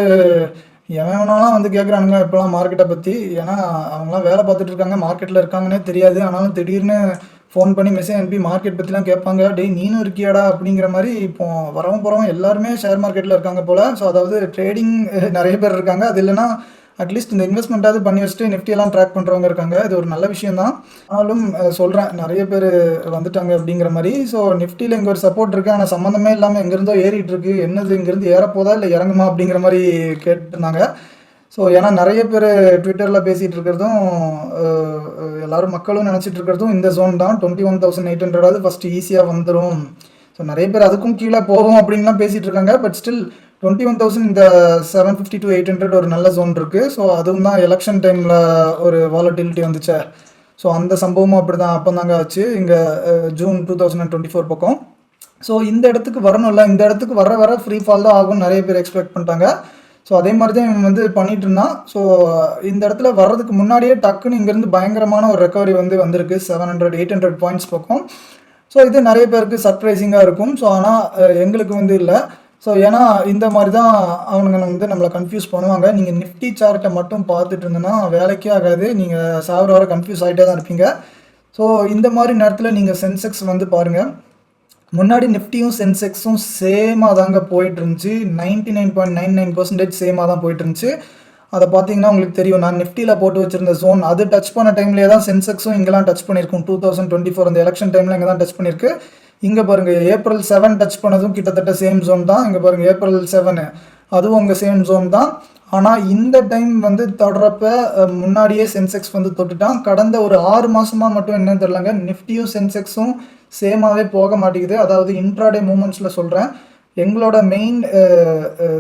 எவன் வேணாலும் வந்து கேட்குறானுங்க இப்போலாம் மார்க்கெட்டை பற்றி. ஏன்னா அவங்களாம் வேலை பார்த்துட்டு இருக்காங்க, மார்க்கெட்டில் இருக்காங்கன்னே தெரியாது. ஆனாலும் திடீர்னு ஃபோன் பண்ணி மெசேஜ் அனுப்பி மார்க்கெட் பற்றிலாம் கேட்பாங்க. டேய் நீனும் இருக்கியாடா அப்படிங்கிற மாதிரி இப்போ வரவும் போகிறவங்க எல்லாருமே ஷேர் மார்க்கெட்டில் இருக்காங்க போல். ஸோ அதாவது ட்ரேடிங் நிறைய பேர் இருக்காங்க. அது இல்லைன்னா அட்லீஸ்ட் இந்த இன்வெஸ்ட்மெண்ட்டாவது பண்ணி வச்சுட்டு நிஃப்டியெல்லாம் ட்ராக் பண்ணுறவங்க இருக்காங்க. இது ஒரு நல்ல விஷயம் தான். ஆனாலும் சொல்கிறேன் நிறைய பேர் வந்துட்டாங்க அப்படிங்கிற மாதிரி. ஸோ நிஃப்டியில் இங்கே ஒரு சப்போர்ட் இருக்குது. ஆனால் சம்மந்தமே இல்லாமல் எங்கேருந்தோ ஏறிட்டு இருக்கு. என்னது இங்கேருந்து ஏறப்போதா இல்லை இறங்குமா அப்படிங்கிற மாதிரி கேட்டுருந்தாங்க. ஸோ ஏன்னா நிறைய பேர் ட்விட்டரில் பேசிகிட்டு இருக்கிறதும் எல்லாரும் மக்களும் நினச்சிட்டு இருக்கிறதும் இந்த ஜோன் தான் 21,800 ஃபஸ்ட்டு ஈஸியாக வந்துடும். ஸோ நிறைய பேர் அதுக்கும் கீழே போகும் அப்படின்லாம் பேசிகிட்டு இருக்காங்க. பட் ஸ்டில் 21,000 இந்த 750 to 800 ஒரு நல்ல ஜோன் இருக்குது. ஸோ அதுவும் தான் எலெக்ஷன் டைமில் ஒரு வாலட்டிலிட்டி வந்துச்சே. ஸோ அந்த சம்பவமும் அப்படி தான் அப்போ தாங்க ஆச்சு இங்கே ஜூன் 2024 பக்கம். ஸோ இந்த இடத்துக்கு வரணும்ல, இந்த இடத்துக்கு வர ஃப்ரீ ஃபால் தான் ஆகும்னு நிறைய பேர் எக்ஸ்பெக்ட் பண்ணிட்டாங்க. ஸோ அதே மாதிரி தான் இவன் வந்து பண்ணிட்டு இருந்தான். ஸோ இந்த இடத்துல வர்றதுக்கு முன்னாடியே டக்குன்னு இங்கேருந்து பயங்கரமான ஒரு ரெக்கவரி வந்திருக்கு 700-800 பாயிண்ட்ஸ் பக்கம். ஸோ இது நிறைய பேருக்கு சர்ப்ரைசிங்காக இருக்கும். ஸோ ஆனால் எங்களுக்கு இல்லை. ஸோ ஏன்னா இந்த மாதிரி தான் அவனுங்க வந்து நம்மளை கன்ஃபியூஸ் பண்ணுவாங்க. நீங்கள் நிஃப்டி சார்ட்டை மட்டும் பார்த்துட்டு இருந்தோன்னா வேலைக்கே ஆகாது. நீங்கள் சாவர வர கன்ஃபியூஸ் ஆகிட்டே தான் இருப்பீங்க. ஸோ இந்த மாதிரி நேரத்தில் நீங்கள் சென்செக்ஸ் வந்து பாருங்கள். முன்னாடி நிஃப்டியும் சென்செக்ஸும் சேமாக தாங்க போயிட்டு இருந்துச்சு. 99.99% சேமாக தான் போயிட்டு இருந்துச்சு. அதை பார்த்தீங்கன்னா உங்களுக்கு தெரியும். நான் நிஃப்டியில் போட்டு வச்சிருந்த ஜோன் அது டச் பண்ண டைம்லேயே தான் சென்செக்ஸும் இங்கெல்லாம் டச் பண்ணியிருக்கும். 2024 அந்த எலெக்ஷன் டைமில் இங்கே தான் டச் பண்ணியிருக்கு. இங்கே பாருங்கள் April 7 டச் பண்ணதும் கிட்டத்தட்ட சேம் ஜோன் தான். இங்கே பாருங்கள் April 7 அதுவும் உங்கள் சேம் ஜோன் தான். ஆனால் இந்த டைம் வந்து தொடரப்ப முன்னாடியே சென்செக்ஸ் வந்து தொட்டுட்டான். கடந்த ஒரு 6 மாதமாக மட்டும் என்னன்னு தெரிலங்க, நிஃப்டியும் சென்செக்ஸும் சேமாகவே போக மாட்டேங்குது. அதாவது இன்ட்ராடே மூமெண்ட்ஸில் சொல்கிறேன். எங்களோட மெயின்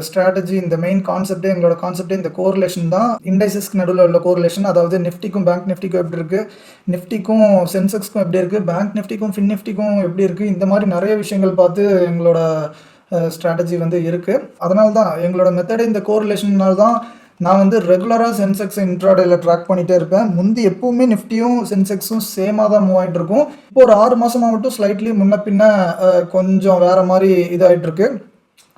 ஸ்ட்ராட்டஜி, இந்த மெயின் கான்செப்டே எங்களோட கான்செப்டே இந்த கோரிலேஷன் தான். இண்டைசஸ்க்கு நடுவில் உள்ள கோரிலேஷன். அதாவது நிஃப்டிக்கும் பேங்க் நிஃப்டிக்கும் எப்படி இருக்குது, நிஃப்டிக்கும் சென்செக்ஸ்க்கும் எப்படி இருக்குது, பேங்க் நிஃப்டிக்கும் ஃபின் நிஃப்டிக்கும் எப்படி இருக்குது, இந்த மாதிரி நிறைய விஷயங்கள் பார்த்து எங்களோட ஸ்ட்ராட்டஜி வந்து இருக்குது. அதனால தான் எங்களோட மெத்தடே இந்த கோரிலேஷன்னால தான் நான் வந்து ரெகுலராக சென்செக்ஸை இன்ட்ராடேல ட்ராக் பண்ணிகிட்டே இருப்பேன். முந்தி எப்பவுமே நிஃப்டியும் சென்செக்ஸும் சேமாக தான் மூவ் ஆகிட்டு இருக்கும். இப்போ ஒரு 6 மாதமாக மட்டும் ஸ்லைட்லி முன்ன பின்ன கொஞ்சம் வேறு மாதிரி இதாகிட்டு இருக்கு.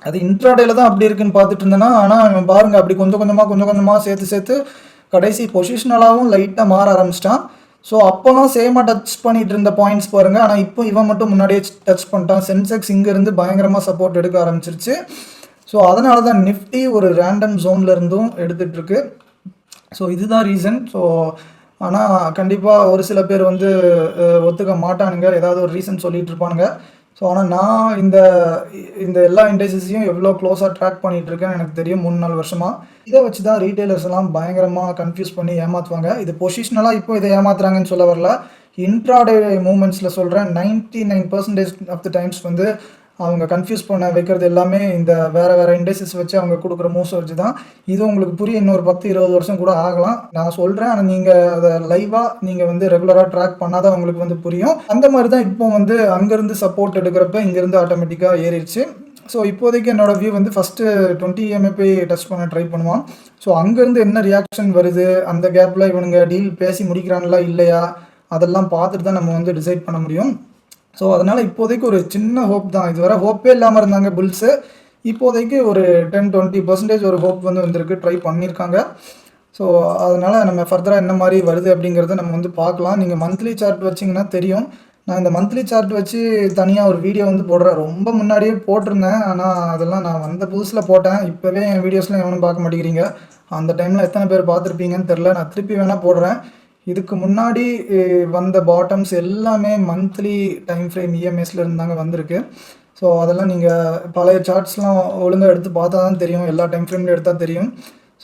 அது இன்ட்ராடேல தான் அப்படி இருக்குன்னு பார்த்துட்டு இருந்தேன்னா, ஆனால் பாருங்கள் அப்படி கொஞ்சம் கொஞ்சமாக சேர்த்து கடைசி பொசிஷனலாகவும் லைட்டாக மாற ஆரம்பிச்சிட்டான். ஸோ அப்போலாம் சேமாக டச் பண்ணிட்டு இருந்த பாயிண்ட்ஸ் பாருங்கள். ஆனால் இப்போ இவன் மட்டும் முன்னாடியே டச் பண்ணிட்டான். சென்செக்ஸ் இங்கேருந்து பயங்கரமாக சப்போர்ட் எடுக்க ஆரம்பிச்சிருச்சு. ஸோ அதனால தான் நிஃப்டி ஒரு ரேண்டம் ஜோனில் இருந்தும் எடுத்துகிட்ருக்கு. ஸோ இதுதான் ரீசன். ஸோ ஆனால் கண்டிப்பாக ஒரு சில பேர் வந்து ஒத்துக்க மாட்டானுங்க, ஏதாவது ஒரு ரீசன் சொல்லிகிட்டு இருப்பானுங்க. ஸோ ஆனால் நான் இந்த எல்லா இண்டஸ்ட்ரீஸையும் எவ்வளோ க்ளோஸாக ட்ராக் பண்ணிகிட்ருக்கேன்னு எனக்கு தெரியும் 3-4 வருஷமாக. இதை வச்சு தான் ரீட்டைலர்ஸ் எல்லாம் பயங்கரமாக கன்ஃபியூஸ் பண்ணி ஏமாற்றுவாங்க. இது பொசிஷனலாக இப்போ இதை ஏமாத்துறாங்கன்னு சொல்ல வரல, இன்ட்ராடே மூமெண்ட்ஸில் சொல்கிறேன். 99% ஆஃப் த டைம்ஸ் வந்து அவங்க கன்ஃப்யூஸ் பண்ண வைக்கிறது எல்லாமே இந்த வேறு இண்டஸ்ட்ரீஸ் வச்சு அவங்க கொடுக்குற மூவ்ஸை வச்சு தான். இது உங்களுக்கு புரிய இன்னொரு 10-20 வருஷம் கூட ஆகலாம். நான் சொல்கிறேன், ஆனால் நீங்கள் அதை லைவாக நீங்கள் வந்து ரெகுலராக ட்ராக் பண்ணாதான் உங்களுக்கு வந்து புரியும். அந்த மாதிரி தான் இப்போ வந்து அங்கேருந்து சப்போர்ட் எடுக்கிறப்ப இங்கேருந்து ஆட்டோமேட்டிக்காக ஏறிடுச்சு. ஸோ இப்போதைக்கு என்னோடய வியூ வந்து ஃபஸ்ட்டு 20 EMA போய் டச் பண்ண ட்ரை பண்ணுவான். ஸோ அங்கேருந்து என்ன ரியாக்ஷன் வருது, அந்த கேப்பில் இவனுங்க டீல் பேசி முடிக்கிறாங்களா இல்லையா, அதெல்லாம் பார்த்துட்டு தான் நம்ம வந்து டிசைட் பண்ண முடியும். ஸோ அதனால் இப்போதைக்கு ஒரு சின்ன ஹோப் தான். இதுவரை ஹோப்பே இல்லாமல் இருந்தாங்க புல்ஸு. இப்போதைக்கு ஒரு 10-20% ஒரு ஹோப் வந்து வந்திருக்கு, ட்ரை பண்ணியிருக்காங்க. ஸோ அதனால் நம்ம ஃபர்தராக என்ன மாதிரி வருது அப்படிங்கிறத நம்ம வந்து பார்க்கலாம். நீங்கள் மந்த்லி சார்ட் வச்சிங்கன்னா தெரியும். நான் இந்த மந்த்லி சார்ட் வச்சு தனியாக ஒரு வீடியோ வந்து போடுறேன். ரொம்ப முன்னாடியே போட்டிருந்தேன், ஆனால் அதெல்லாம் நான் வந்த புதுசில் போட்டேன். இப்போவே என் வீடியோஸ்லாம் எவனும் பார்க்க மாட்டேங்கிறீங்க. அந்த டைமில் எத்தனை பேர் பார்த்துருப்பீங்கன்னு தெரில. நான் திருப்பி வேணால் போடுறேன். இதுக்கு முன்னாடி வந்த பாட்டம்ஸ் எல்லாமே மந்த்லி டைம் ஃப்ரேம் இஎம்ஐஸில் இருந்தாங்க வந்திருக்கு. ஸோ அதெல்லாம் நீங்கள் பழைய சார்ட்ஸ்லாம் ஒழுங்காக எடுத்து பார்த்தா தான் தெரியும், எல்லா டைம் ஃப்ரேம்லையும் எடுத்தால் தெரியும்.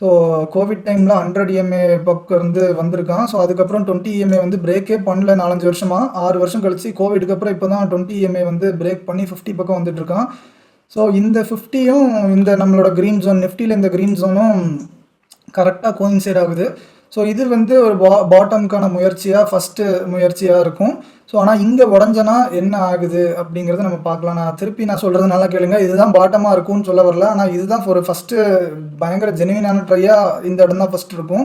ஸோ கோவிட் டைமில் 100 EMA பக்கம் இருந்து வந்திருக்கான். ஸோ அதுக்கப்புறம் 20 EMA வந்து பிரேக்கே பண்ணல 4-5 வருஷமாக. 6 வருஷம் கழிச்சு கோவிடுக்கு அப்புறம் இப்போ தான் 20 EMA வந்து பிரேக் பண்ணி 50 பக்கம் வந்துட்டுருக்கான். ஸோ இந்த 50யும் இந்த நம்மளோட க்ரீன் ஜோன் நிஃப்டியில் இந்த க்ரீன் ஜோனும் கரெக்டாக கோயின்சைட் ஆகுது. ஸோ இது வந்து ஒரு பாட்டமுக்கான ஃபஸ்ட்டு முயற்சியாக இருக்கும். ஸோ ஆனால் இங்கே உடஞ்சனா என்ன ஆகுது அப்படிங்கிறத நம்ம பார்க்கலாம். நான் சொல்கிறது நல்லா கேளுங்க. இதுதான் பாட்டமாக இருக்கும்னு சொல்ல வரல, ஆனால் இதுதான் ஒரு ஃபஸ்ட்டு பயங்கர ஜெனுவினான ட்ரையாக இந்த இடம் தான் ஃபஸ்ட் இருக்கும்.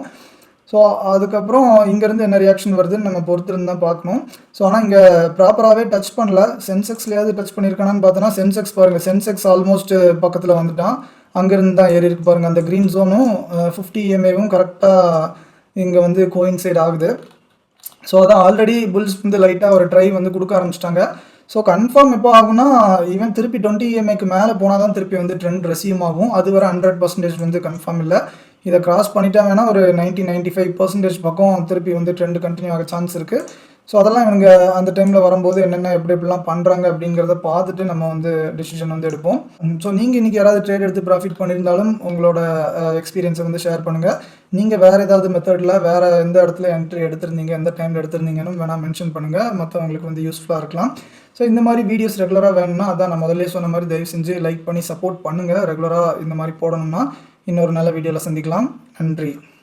ஸோ அதுக்கப்புறம் இங்கேருந்து என்ன ரியாக்ஷன் வருதுன்னு நம்ம பொறுத்திருந்து தான் பார்க்கணும். ஸோ ஆனால் இங்கே ப்ராப்பராகவே டச் பண்ணல. சென்செக்ஸ்லையாவது டச் பண்ணியிருக்கானான்னு பார்த்தோன்னா சென்செக்ஸ் பாருங்கள், சென்செக்ஸ் ஆல்மோஸ்ட் பக்கத்தில் வந்துட்டான். அங்கேருந்து தான் ஏறி இருக்கு பாருங்கள். அந்த க்ரீன் ஜோனும் 50 EMAவும் கரெக்டாக இங்கே வந்து கோயின்சைட் ஆகுது. ஸோ அதான் ஆல்ரெடி புல்ஸ் வந்து லைட்டாக ஒரு ட்ரை வந்து கொடுக்க ஆரம்பிச்சிட்டாங்க. ஸோ கன்ஃபார்ம் எப்போ ஆகும்னா ஈவன் திருப்பி 20 EMAக்கு மேலே போனால் தான் திருப்பி வந்து ட்ரெண்ட் ரெசியூம் ஆகும். அது வரை 100% வந்து கன்ஃபார்ம் இல்லை. இதை கிராஸ் பண்ணிட்டா வேணால் ஒரு 90-95% பக்கம் திருப்பி வந்து ட்ரெண்ட் கண்டினியூ ஆக சான்ஸ் இருக்குது. ஸோ அதெல்லாம் இவங்க அந்த டைமில் வரும்போது என்னென்ன எப்படிலாம் பண்ணுறாங்க அப்படிங்கிறத பார்த்துட்டு நம்ம வந்து டிசிஷன் வந்து எடுப்போம். ஸோ நீங்கள் இன்றைக்கி யாராவது ட்ரேட் எடுத்து ப்ராஃபிட் பண்ணியிருந்தாலும் உங்களோட எக்ஸ்பீரியன்ஸை வந்து ஷேர் பண்ணுங்கள். நீங்கள் வேறு ஏதாவது மெத்தடில் வேறு எந்த இடத்துல என்ட்ரி எடுத்திருந்தீங்க, எந்த டைமில் எடுத்திருந்தீங்கன்னு வேணால் மென்ஷன் பண்ணுங்கள். மற்றவங்களுக்கு வந்து யூஸ்ஃபுல்லாக இருக்கலாம். ஸோ இந்த மாதிரி வீடியோஸ் ரெகுலராக வேணும்னா அதான் நான் முதல்ல சொன்ன மாதிரி தயவு செஞ்சு லைக் பண்ணி சப்போர்ட் பண்ணுங்கள். ரெகுலராக இந்த மாதிரி போடணும்னா இன்னொரு நல்ல வீடியோவில் சந்திக்கலாம். நன்றி.